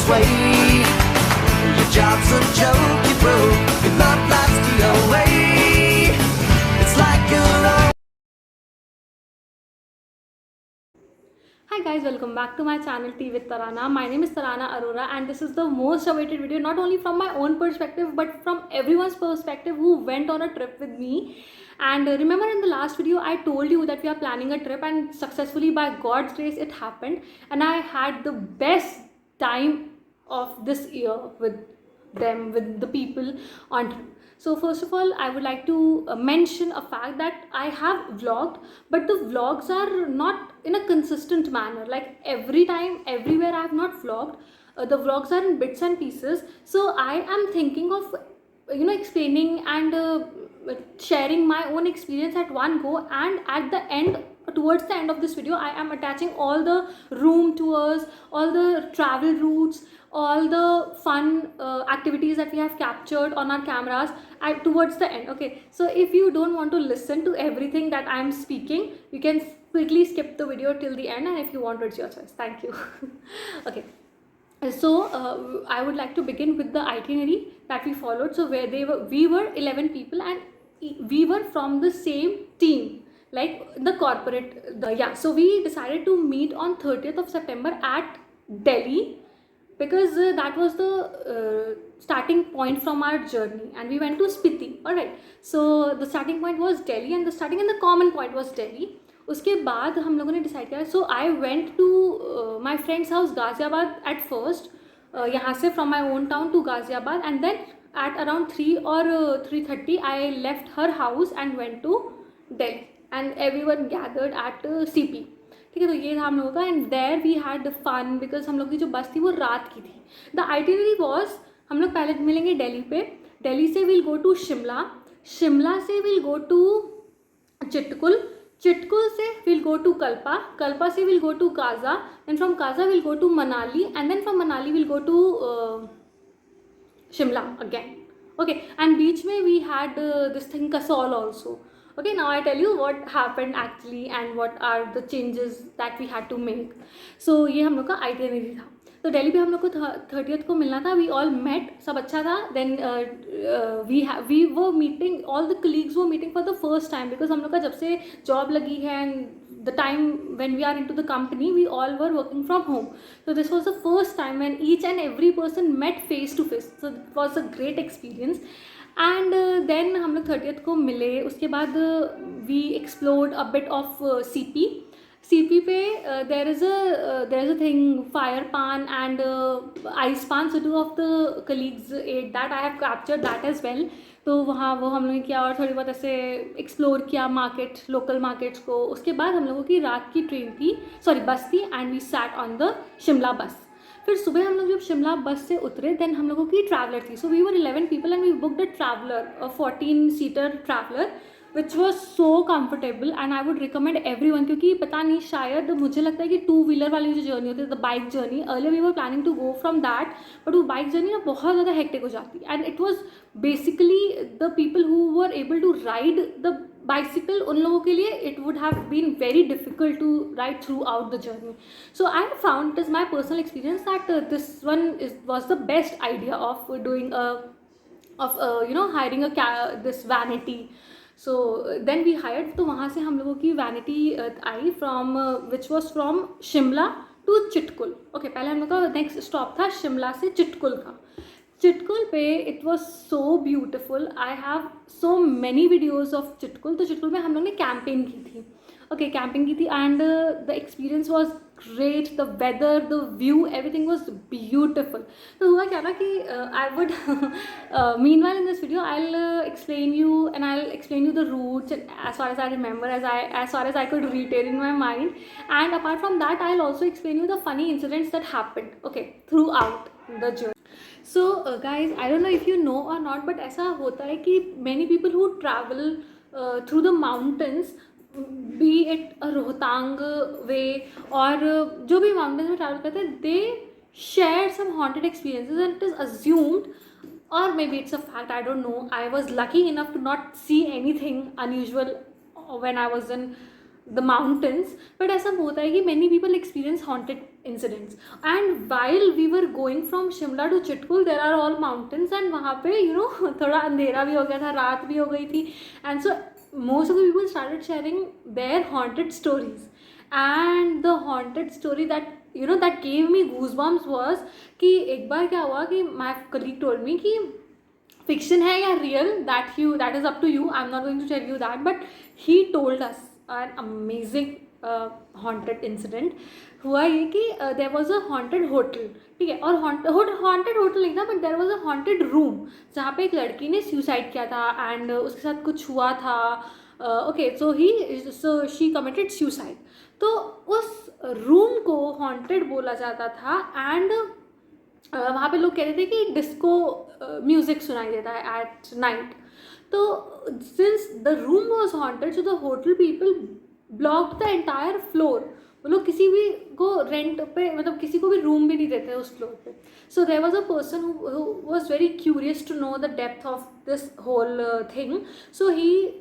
way. Your job's a joke, you broke, your love life's the away. It's like you're on. Hi guys, welcome back to my channel Tea with Tarana. My name is Tarana Arora and this is the most awaited video, not only from my own perspective but from everyone's perspective who went on a trip with me. And remember in the last video I told you that we are planning a trip, and successfully by God's grace it happened, and I had the best time of this year with them, with the people on trip. So first of all, I would like to mention a fact that I have vlogged, but the vlogs are not in a consistent manner. Like every time, everywhere I have not vlogged. The vlogs are in bits and pieces. So I am thinking of explaining and sharing my own experience at one go, and at the end, towards the end of this video, I am attaching all the room tours, all the travel routes, all the fun activities that we have captured on our cameras towards the end. Okay, so if you don't want to listen to everything that I am speaking, you can quickly skip the video till the end, and if you want, it's your choice. Thank you. Okay, so I would like to begin with the itinerary that we followed. So we were 11 people, and we were from the same team, like the corporate. So we decided to meet on 30th of September at Delhi, because that was the starting point from our journey, and we went to Spiti. All right, so the starting point was Delhi, and the common point was Delhi. उसके बाद हम लोगों ने decide किया, so I went to my friend's house Ghaziabad at first, यहाँ से from my own town to Ghaziabad, and then at around 3 or 3:30 I left her house and went to Delhi, and everyone gathered at CP. ठीक है, तो ये था हम लोगों का, and there we had fun because हम लोग की जो बस थी वो रात की थी. द आइटिनरी वॉज, हम लोग पहले मिलेंगे दिल्ली पे, दिल्ली से will go to Shimla, Shimla से will go to Chitkul, Chitkul से will go to Kalpa, Kalpa से will go to Kaza, and from Kaza will go to Manali, and then from Manali will go to Shimla again. Okay, and बीच में we had this thing Kasol also. Okay, now I tell you what happened actually and what are the changes that we had to make. So ये हम लोग का itinerary था. तो दिल्ली पे हम लोग को 30th को मिलना था. वी ऑल मेट, सब अच्छा था. देन वी वो मीटिंग, ऑल द कलीग्स वो meeting for the first time, because हम लोग का जब से जॉब लगी है and the time when we are into the company, we all were working from home. So this was the first time when each and every person met face to face. So it was a great experience. And then हम लोग 30th को मिले. उसके बाद we explored a bit of CP पे there is a thing fire paan and ice paan. So 2 of the colleagues ate that. I have captured that as well. तो वहाँ वो हम लोगों ने किया और थोड़ी बहुत ऐसे एक्सप्लोर किया मार्केट, लोकल मार्केट्स को. उसके बाद हम लोगों की रात की बस थी, and we sat on the Shimla bus. फिर सुबह हम लोग जब शिमला बस से उतरे, देन हम लोगों की ट्रैवलर थी. So we were 11 people and we booked a traveller, 14-seater traveller which was so comfortable, and I would recommend everyone. क्योंकि पता नहीं, शायद मुझे लगता है कि 2-wheeler वाली जो जर्नी होती है, the bike journey, earlier we were planning to go from that, but वो बाइक जर्नी ना बहुत ज़्यादा हेक्टिक हो जाती है. And it was basically the people who were able to ride the bicycle, उन लोगों के लिए it would have been very difficult to ride throughout the journey. So I found, it is my personal experience, that this one was the best idea of doing hiring this vanity. So then we hired. तो वहाँ से हम लोगों की vanity I from which was from Shimla to Chitkul. Okay, पहले हम लोग का नेक्स्ट स्टॉप था शिमला से चिटकुल का. चिटकुल पे it was so beautiful. I have so many videos of Chitkul. तो चिटकुल में हम लोग ने कैंपिंग की थी. ओके, कैंपिंग की थी, and the experience was great. The weather, the view, everything was beautiful. तो हुआ क्या ना कि I would meanwhile in this video I'll explain you the routes as far as I remember, as far as I could retain in my mind, and apart from that I'll also explain you the funny incidents that happened, okay, throughout the journey. So guys, I don't know if you know or not, but ऐसा होता है कि many people who travel through the mountains, be it a Rohtang way और जो भी mountains में travel करते हैं, they share some haunted experiences, and it is assumed, or maybe it's a fact, I don't know. I was lucky enough to not see anything unusual when I was in the mountains, but ऐसा होता है कि many people experience haunted incidents. And while we were going from Shimla to Chitkul, there are all mountains, and वहाँ पे थोड़ा अंधेरा भी हो गया था, रात भी हो गई थी, and so most of the people started sharing their haunted stories. And the haunted story that that gave me goosebumps was कि एक बार क्या हुआ कि my colleague told me कि fiction है या real, that is up to you. I'm not going to tell you that, but he told us an amazing haunted incident. हुआ ये कि there was a haunted hotel, ठीक है, और haunted hotel नहीं था, but there was a haunted room जहाँ पे एक लड़की ने suicide किया था and उसके साथ कुछ हुआ था. Okay, so she committed suicide. तो उस रूम को haunted बोला जाता था. एंड वहाँ पे लोग कहते थे कि डिस्को म्यूज़िक सुनाई देता है एट नाइट. तो since the room was haunted, so the hotel people blocked the entire floor. वो लोग किसी भी को रेंट पे, मतलब किसी को भी रूम भी नहीं देते उस फ्लोर पे. So there was a person who was very curious to know the depth of this whole thing. So he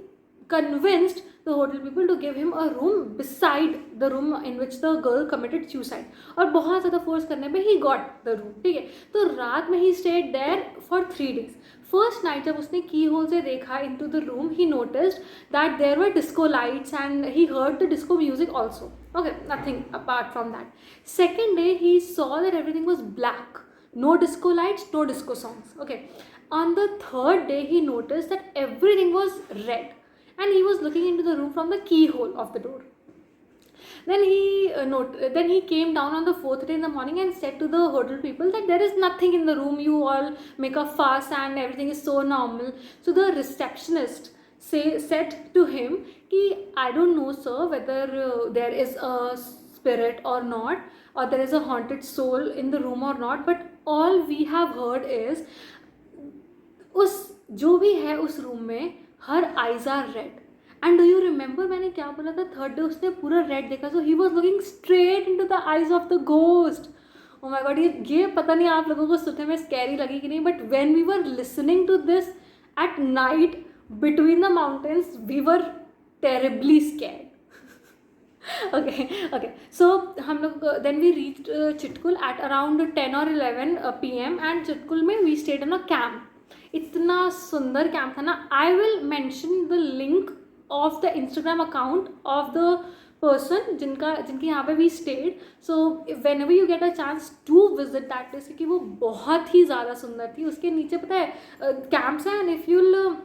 convinced the hotel people to give him a room beside the room in which the girl committed suicide. और बहुत ज़्यादा force करने पे he got the room, ठीक है. तो रात में he stayed there for 3 days. First night जब उसने की होल से देखा into the room, he noticed that there were disco lights and he heard the disco music also. Okay, nothing apart from that. Second day he saw that everything was black, no disco lights, no disco songs. Okay, on the third day he noticed that everything was red. And he was looking into the room from the keyhole of the door. Then he came down on the 4th day in the morning and said to the hotel people that there is nothing in the room, you all make a fuss and everything is so normal. So the receptionist said to him कि I don't know sir whether there is a spirit or not, or there is a haunted soul in the room or not, but all we have heard is उस जो भी है उस room में her eyes are red. And do you remember मैंने क्या बोला था? थर्ड डे उसने पूरा रेड देखा. So he was looking straight in to the eyes of the ghost. Oh my God, ये पता नहीं आप लोगों को सुनने में स्कैरी लगी कि नहीं, but when we were listening to this at night between the mountains, we were terribly scared. okay, so हम लोग then we reached Chitkul at around 10 or 11 p.m. and Chitkul में we stayed on a camp. इतना सुंदर camp था ना. I will mention the link of the Instagram account of the person जिनके यहाँ पे we stayed. So whenever you get a chance to visit that place, क्योंकि वो बहुत ही ज़्यादा सुंदर थी. उसके नीचे पता है कैंप्स हैं, and if you'll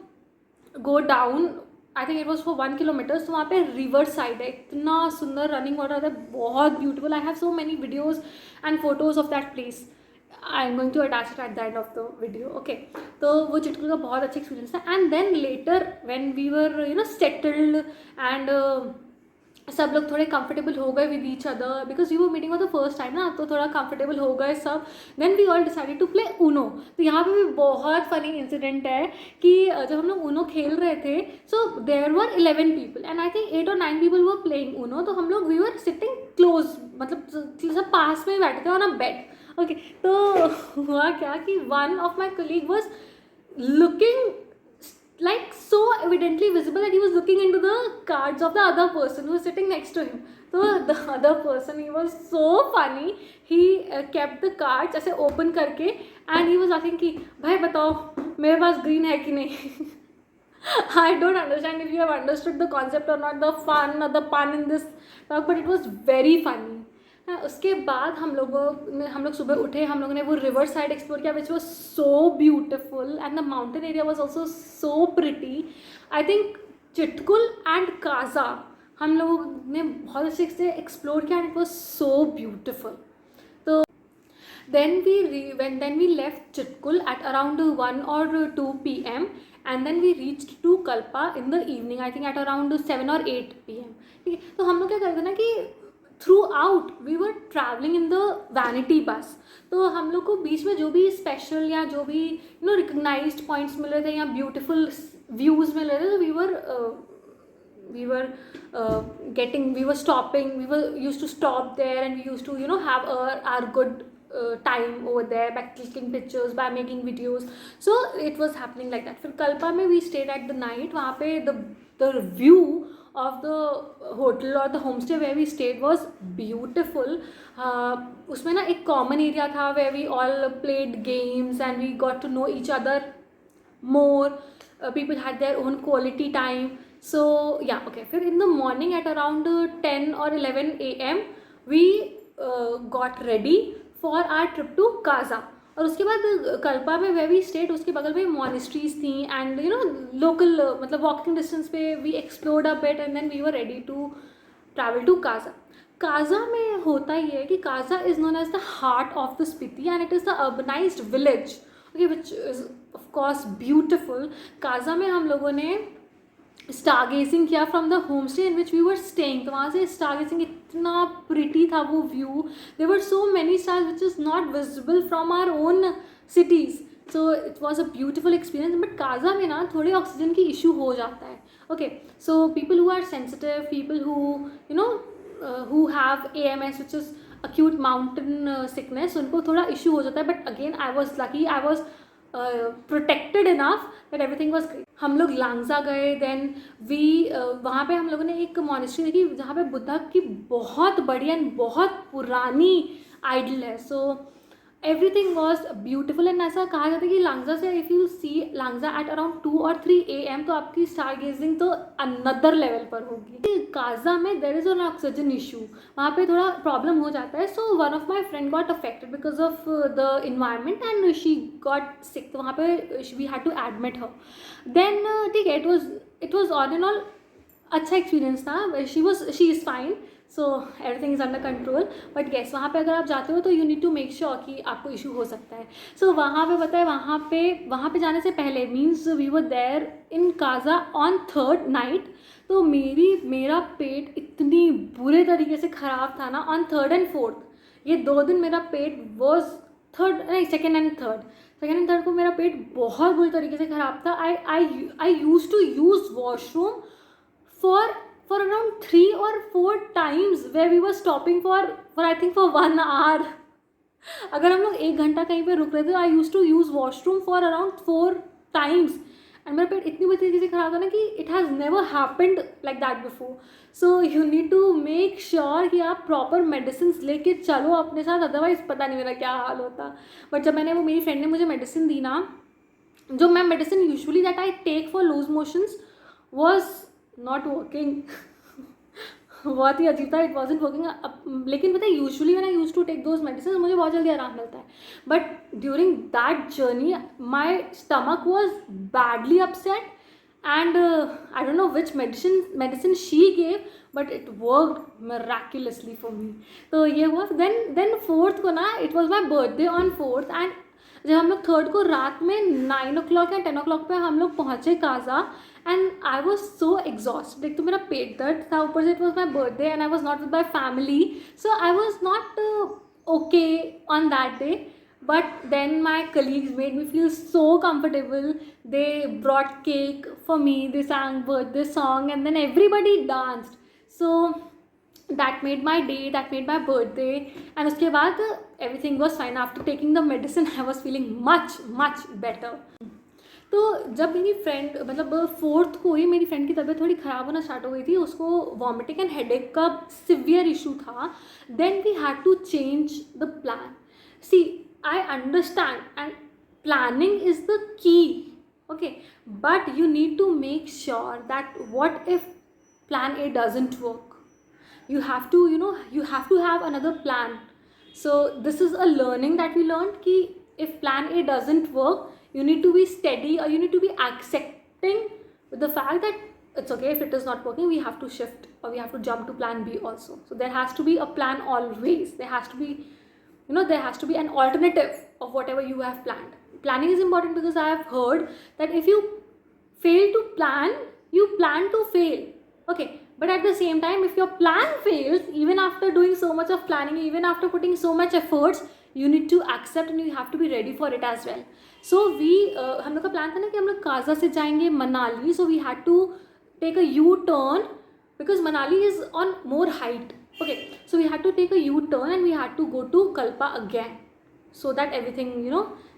go down I think it was for 1 kilometre. तो वहाँ पे रिवर साइड है, इतना सुंदर रनिंग वाटर है, बहुत beautiful. I have so many videos and photos of that place. I am going to attach it at the end of the video. Okay, तो वो चिटकुल का बहुत अच्छा एक्सपीरियंस था. And then later when we were settled and सब लोग थोड़े comfortable हो गए with each other, because you were meeting for the first time ना, तो थोड़ा कंफर्टेबल हो गए सब. Then we all decided to play Uno. तो यहाँ पे भी बहुत फनी इंसिडेंट है कि जब हम लोग ऊनो खेल रहे थे, so there were 11 people and I think 8 or 9 people were playing Uno. तो हम लोग वी वर सिटिंग क्लोज, मतलब सब पास में बैठे थे ऑन अ बेड. ओके, तो हुआ क्या कि one of my colleague was looking like so evidently visible that he was looking into the cards of the other person who was sitting next to him. So the other person, he was so funny, he kept the cards ऐसे open करके and he was asking कि भाई बताओ मेरे पास green है कि नहीं. I don't understand if you have understood the concept or not, the fun or the pun in this talk, but it was very funny. उसके बाद हम लोग सुबह उठे, हम लोगों ने वो रिवर साइड एक्सप्लोर किया विच was so beautiful and the mountain area was also so pretty. I think Chitkul and Kaza हम लोगों ने बहुत अच्छे से एक्सप्लोर किया and it was so beautiful. तो then we left Chitkul at around 1 or 2 p.m. and then we reached to Kalpa in the evening, I think at around 7 or 8 p.m. ठीक है, तो हम लोग क्या करते ना कि throughout we were travelling in the vanity bus. तो हम लोग को बीच में जो भी स्पेशल या जो भी रिकग्नाइज्ड पॉइंट्स मिल रहे थे या ब्यूटिफुल व्यूज़ मिल रहे थे, तो we were stopping, we were used to stop there and we used to have our good time over there by clicking pictures, by making videos. So it was happening like that. फिर कल्पा में we stayed at the night. वहाँ पे the view of the hotel or the homestay where we stayed was beautiful. उसमें ना एक common area था where we all played games and we got to know each other more. People had their own quality time. So yeah, okay. फिर in the morning at around 10 or 11 a.m. we got ready for our trip to Kaza. और उसके बाद कल्पा में where we stayed उसके बगल में monasteries थी and you know local मतलब walking distance पे we explored a bit and then we were ready to travel to Kaza. Kaza में होता ही है कि Kaza is known as the heart of the Spiti and it is the urbanized village, okay, which is of course beautiful. Kaza में हम लोगों ने stargazing किया from the homestay in which we were staying. तो वहाँ से stargazing इतना pretty था वो view. There were so many stars which is not visible from our own cities. So it was a beautiful experience. But Kaza में ना थोड़ी oxygen की इशू हो जाता है. Okay, so people who are sensitive, people who you know who have AMS which is acute mountain sickness, उनको थोड़ा issue हो जाता है. But again I was lucky, I was protected enough that everything was great. हम लोग लांगजा गए. Then we वहाँ पे हम लोगों ने एक मॉनेस्ट्री देखी जहाँ पे बुद्धा की बहुत बड़ी एंड बहुत पुरानी आइडल है. So everything was beautiful. And ऐसा कहा जाता है कि लांगजा से if you see Langza at around 2 or 3 AM तो आपकी स्टार गेजिंग तो अनदर लेवल पर होगी. काजा में there is an oxygen issue, वहाँ पे थोड़ा प्रॉब्लम हो जाता है. So one of my friend got affected because of the environment and she got sick. तो वहाँ पे we had to admit her. Then ठीक है, it was all in all अच्छा एक्सपीरियंस था. She is fine. So everything is under control. But yes, वहाँ पे अगर आप जाते हो तो you need to make sure कि आपको इशू हो सकता है. सो वहाँ पे पता है, वहाँ पे जाने से पहले means we were there in Kaza on 3rd night. तो मेरा पेट इतनी बुरे तरीके से ख़राब था ना ऑन 3rd and 4th. ये 2 दिन मेरा पेट वॉज 2nd and 3rd को मेरा पेट बहुत बुरी तरीके से ख़राब था. I use to use washroom for around 3 or 4 times where we were stopping for I think for 1 hour. अगर हम लोग 1 घंटा कहीं पे रुक रहे थे, I use to use washroom for around 4 times. And मेरा पेट इतनी बुरी तरीके से ख़राब था ना कि it has never happened like that before. So you need to make sure कि आप प्रॉपर मेडिसिन लेके चलो अपने साथ, अदरवाइज़ पता नहीं मेरा क्या हाल होता. बट जब मेरी फ्रेंड ने मुझे मेडिसिन दी ना, जो मैं medicine usually that I take for loose motions was not working. बहुत ही अजीब था, इट वॉजंट वर्किंग. लेकिन पता है usually when I use to take those medicine मुझे बहुत जल्दी आराम मिलता है. But during that journey my stomach was badly upset and I don't know which medicine she gave but it worked miraculously for me. तो ये हुआ. Then 4th को ना it was my birthday on 4th. And जब हम लोग 3rd को रात में 9 o'clock या 10 o'clock पे हम लोग पहुँचे Kaza and I was so exhausted. एक तो मेरा पेट दर्द था, ऊपर से it was my birthday and I was not with my family. So I was not okay on that day. But then my colleagues made me feel so comfortable. They brought cake for me, they sang birthday song and then everybody danced. So that made my day, that made my birthday. And उसके बाद everything was fine. After taking the medicine I was feeling much better. तो जब मेरी friend मतलब 4th को ही मेरी friend की तबीयत थोड़ी ख़राब होना स्टार्ट हो गई थी, उसको वॉमिटिंग एंड हेडेक का सिवियर इशू था. Then we had to change the plan. See I understand and planning is the key, okay, but you need to make sure that what if plan A doesn't work. You have to have another plan. So this is a learning that we learned कि if plan A doesn't work, you need to be steady or you need to be accepting with the fact that it's okay if it is not working, we have to shift or we have to jump to plan B also. So there has to be a plan always. There has to be an alternative of whatever you have planned. Planning is important because I have heard that if you fail to plan, you plan to fail. Okay, but at the same time, if your plan fails, even after doing so much of planning, even after putting so much efforts, you need to accept and you have to be ready for it as well. So हम लोग का plan था ना कि हम लोग काजा से जाएंगे Manali. So we had to take a U-turn because Manali is on more height. Okay, so we had to take a U-turn and we had to go to Kalpa again so that everything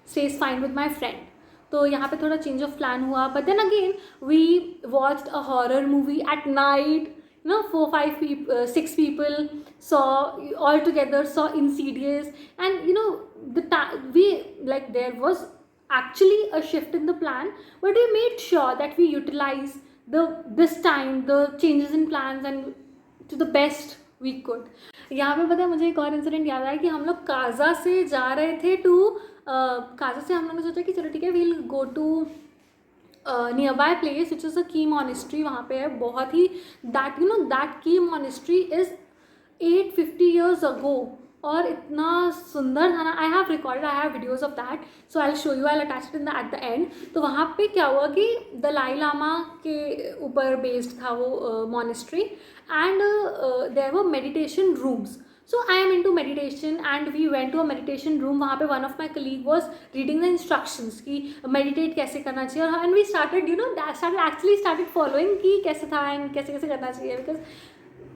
stays fine with my friend. तो यहाँ पे थोड़ा change of plan हुआ. But then again we watched a horror movie at night. 4-5 people, 6 people saw all together, saw Insidious. And we, like, there was actually a shift in the plan, but we made sure that we utilize this time, the changes in plans, and to the best we could. यहाँ पे पता है मुझे एक और incident याद आया कि हम लोग काजा से जा रहे थे टू काजा से हम लोगों ने सोचा कि चलो ठीक है, we'll go to nearby place which is a Key monastery. वहाँ पे है बहुत ही that Key monastery is 850 years ago. और इतना सुंदर था ना. I have recorded, I have videos of that, so I will show you, I will attach it in the at the end. तो वहाँ पे क्या हुआ कि दलाई लामा के ऊपर बेस्ड था वो monastery. And there were meditation rooms. So I am into meditation and we went to a meditation room. वहाँ पे one of my colleague was reading the instructions कि meditate कैसे करना चाहिए. और and we started started following कि कैसे था and कैसे कैसे करना चाहिए, because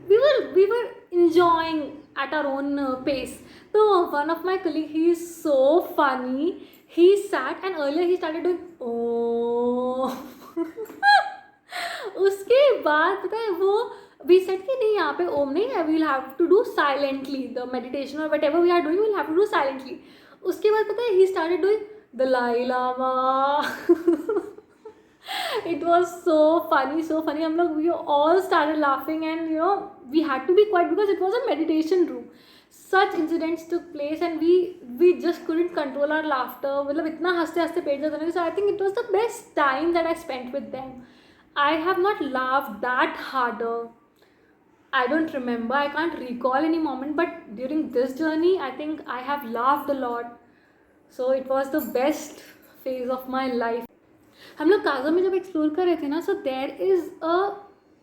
we were enjoying at our own pace. So one of my colleague, he is so funny. He sat and earlier he started doing oh. उसके बाद पता है वो we said कि नहीं यहाँ पे ओम नहीं है, we will have to do silently the meditation or whatever we are doing, we will have to do silently. उसके बाद पता है he started doing Dalai Lama. It was so funny. हम लोग we all started laughing and we had to be quiet because it was a meditation room. Such incidents took place and we just couldn't control our laughter. मतलब इतना हंसते हंसते पेट दर्द होने. So I think it was the best time that I spent with them. I have not laughed that harder. I don't remember, I can't recall any moment, but during this journey I think I have laughed a lot. So it was the best phase of my life. हम लोग काजा में जब explore कर रहे थे ना, so there is a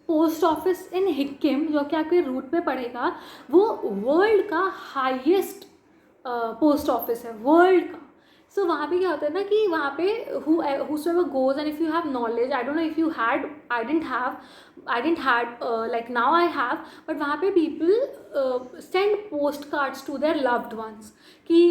post office in Hikkim जो कि आपके रूट पे पड़ेगा. वो वर्ल्ड का हाईएस्ट पोस्ट ऑफिस है, वर्ल्ड का. सो वहाँ पे क्या होता है ना कि वहाँ पे whosoever goes and if you have knowledge, I don't know if you had, I didn't had like now I have, but वहाँ पे people send postcards to their loved ones कि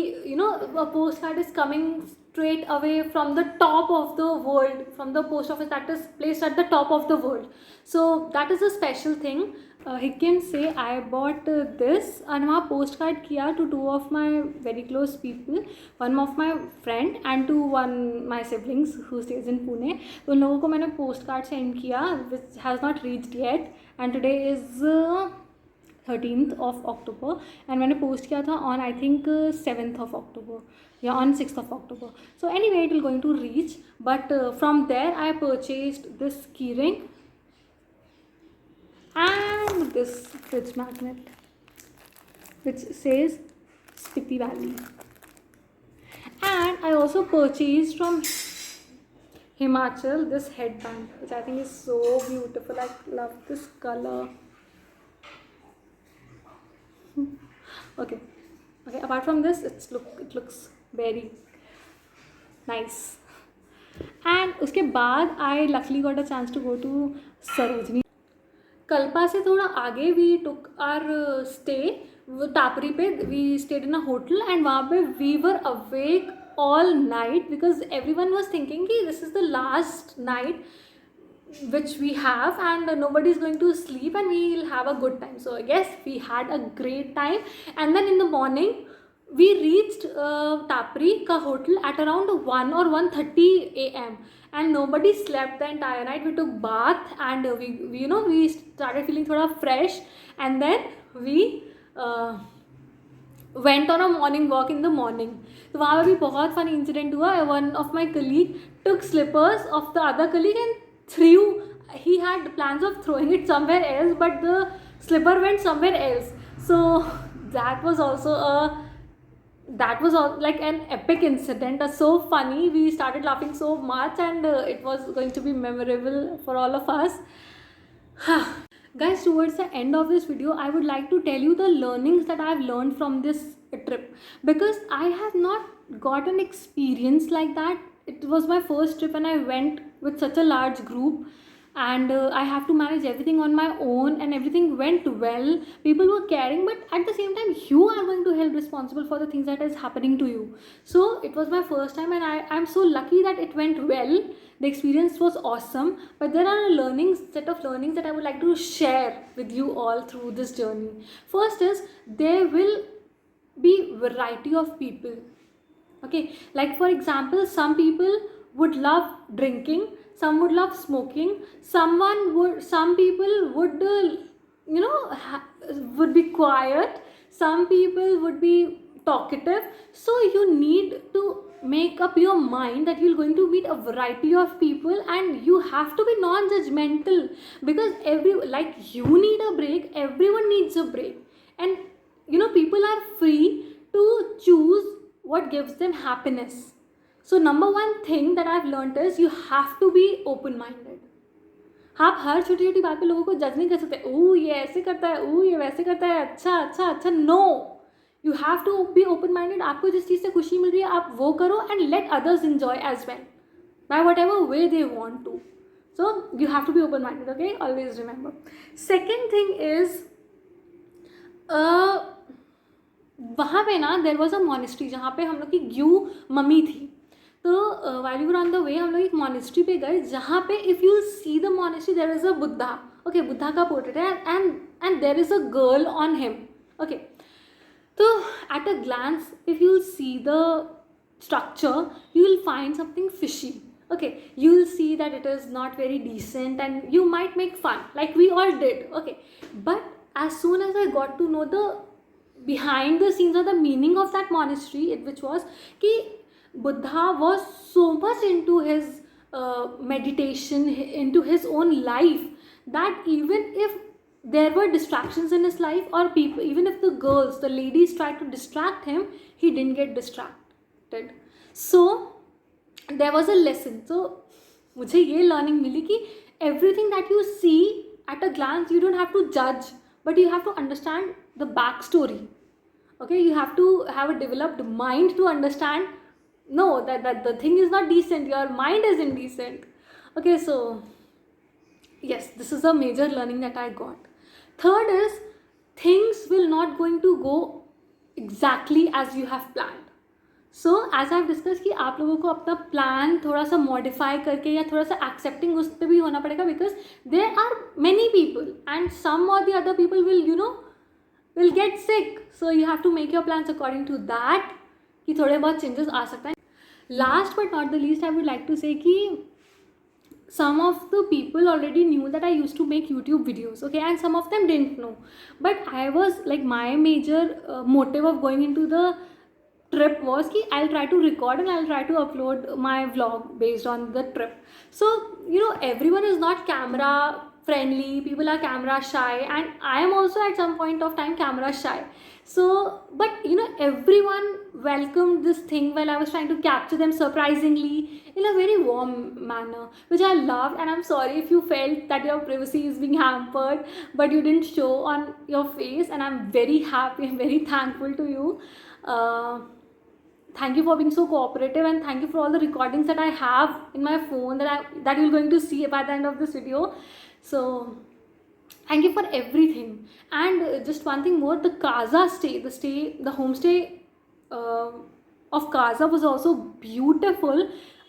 a postcard is coming straight away from the top of the world, from the post office that is placed at the top of the world. So that is a special thing. Hikkim say I bought this and वहाँ postcard किया to 2 of my very close people, one of my friend and to one my siblings who stays in Pune. तो उन लोगों को मैंने postcard send किया which has not reached yet, and today is 13th of October and मैंने post किया था on I think 7th of October, yeah, on 6th of October. So anyway it will going to reach, but from there I purchased this keyring and this fridge magnet which says Spiti Valley. And I also purchased from Himachal this headband which I think is so beautiful. I love this color. Okay, apart from this it looks very nice. And उसके बाद I luckily got a chance to go to Sarojini. Kalpa से थोड़ा आगे we took our stay Tapri पे. We stayed in a hotel and वहाँ पे we were awake all night because every one was thinking कि this is the last night which we have and nobody is going to sleep and we will have a good time. So I guess we had a great time. And then in the morning we reached Tapri ka hotel at around 1 or 1:30 a.m. and nobody slept the entire night. We took bath and we started feeling thoda fresh, and then we went on a morning walk in the morning. तो वहाँ पर भी बहुत funny incident हुआ. One of my colleague took slippers of the other colleague and threw. He had plans of throwing it somewhere else, but the slipper went somewhere else. So that was also like an epic incident. That's so funny. We started laughing so much and it was going to be memorable for all of us. Guys, towards the end of this video I would like to tell you the learnings that I have learned from this trip, because I have not got an experience like that. It was my first trip and I went with such a large group and I have to manage everything on my own, and everything went well. People were caring, but at the same time you are going to held responsible for the things that is happening to you. So it was my first time, and I'm so lucky that it went well. The experience was awesome, but there are a set of learnings that I would like to share with you all through this journey. First is, there will be variety of people. Okay, like for example, some people would love drinking, some would love smoking, some people would would be quiet, some people would be talkative. So you need to make up your mind that you're going to meet a variety of people, and you have to be non-judgmental, because you need a break, everyone needs a break. And people are free to choose what gives them happiness. So number one thing that I've learned is, you have to be open minded. आप हर छोटी छोटी बात पे लोगों को जज नहीं कर सकते, ओ ये ऐसे करता है, ओ ये वैसे करता है, अच्छा अच्छा अच्छा, no. You have to be open minded. आपको जिस चीज़ से खुशी मिल रही है आप वो करो, and let others enjoy as well by whatever way they want to. So you have to be open minded. Okay, always remember. Second thing is, वहाँ पे ना देर वॉज अ मॉनेस्ट्री जहाँ पे हम लोग की ग्यू मम्मी थी. तो while we were on the way हम लोग एक मॉनेस्ट्री पे गए, जहाँ पे if you see the monastery there is a Buddha. Okay, Buddha का पोर्ट्रेट है, and there is a girl on him. Okay, तो at a glance if you see the structure, you will find something fishy. Okay, you will see that it is not very decent, and you might make fun like we all did. Okay, but as soon as I got to know the behind the scenes or the meaning of that monastery, which was ki Buddha was so much into his meditation, into his own life, that even if there were distractions in his life, or people, even if the ladies tried to distract him, he didn't get distracted. So there was a lesson. So मुझे ये learning मिली कि everything that you see at a glance, you don't have to judge, but you have to understand the backstory. Okay, you have to have a developed mind to understand, no, that the thing is not decent, your mind is indecent. Okay, so yes, this is a major learning that I got. Third is, things will not going to go exactly as you have planned. So as I discuss कि आप लोगों को अपना plan थोड़ा सा modify करके या थोड़ा सा एक्सेप्टिंग उस पर भी होना पड़ेगा, because there are many people and some और the other people will get sick. So you have to make your plans according to that, कि थोड़े बहुत चेंजेस आ सकता है. Last but not the least, I would like to say कि some of the people already knew that I used to make YouTube videos, okay, and some of them didn't know. But I was like, my major motive of going into the trip was कि I'll try to record and I'll try to upload my vlog based on the trip. So everyone is not camera friendly, people are camera shy, and I am also at some point of time camera shy. So but everyone welcomed this thing while I was trying to capture them surprisingly in a very warm manner, which I loved. And I'm sorry if you felt that your privacy is being hampered, but you didn't show on your face, and I'm very happy and very thankful to you. Thank you for being so cooperative, and thank you for all the recordings that I have in my phone that you're going to see by the end of this video. So thank you for everything. And just one thing more, the Kaza the homestay of Kaza was also beautiful.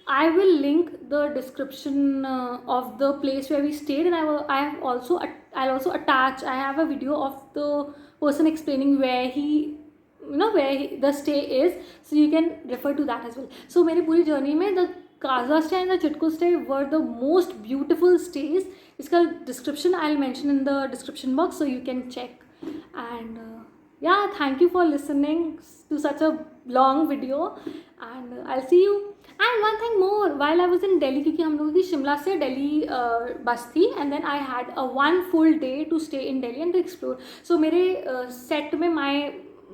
I will link the description of the place where we stayed, and I'll also attach. I have a video of the person explaining where the stay is, so you can refer to that as well. So मेरी पूरी journey में the Kaza stay and the Chitku stay were the most beautiful stays. इसका description I'll mention in the description box, so you can check. And yeah, thank you for listening to such a long video, and I'll see you. And one thing more, while I was in Delhi, क्योंकि हम लोगों की शिमला से दिल्ली बस थी, and then I had a 1 full day to stay in Delhi and to explore. So मेरे set में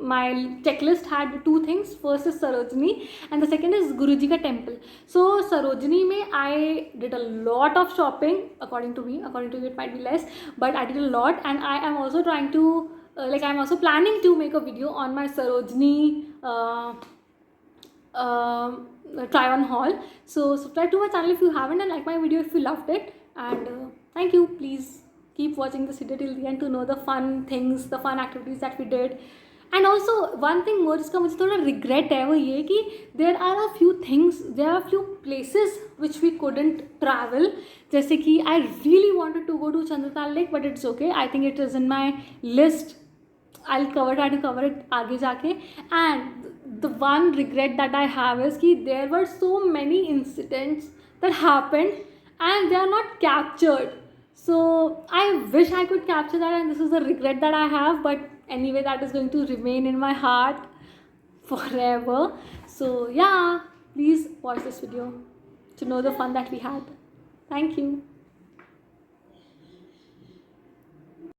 my checklist had 2 things. First is Sarojini, and the second is Guruji ka temple. So Sarojini mein I did a lot of shopping, according to you it might be less, but I did a lot. And I am also trying to I'm also planning to make a video on my Sarojini try on haul. So subscribe to my channel if you haven't, and like my video if you loved it. And thank you. Please keep watching this video till the end to know the fun things, the fun activities that we did. And also one thing more जिसका मुझे थोड़ा regret है वो ये कि there are a few things, there are a few places which we couldn't travel. जैसे कि I really wanted to go to Chandratal Lake, but it's okay. I think it is in my list. I'll try to cover it आगे जाके. And the one regret that I have is कि there were so many incidents that happened and they are not captured. So I wish I could capture that, and this is the regret that I have. But anyway, that is going to remain in my heart forever. So yeah, please watch this video to know the fun that we had. Thank you.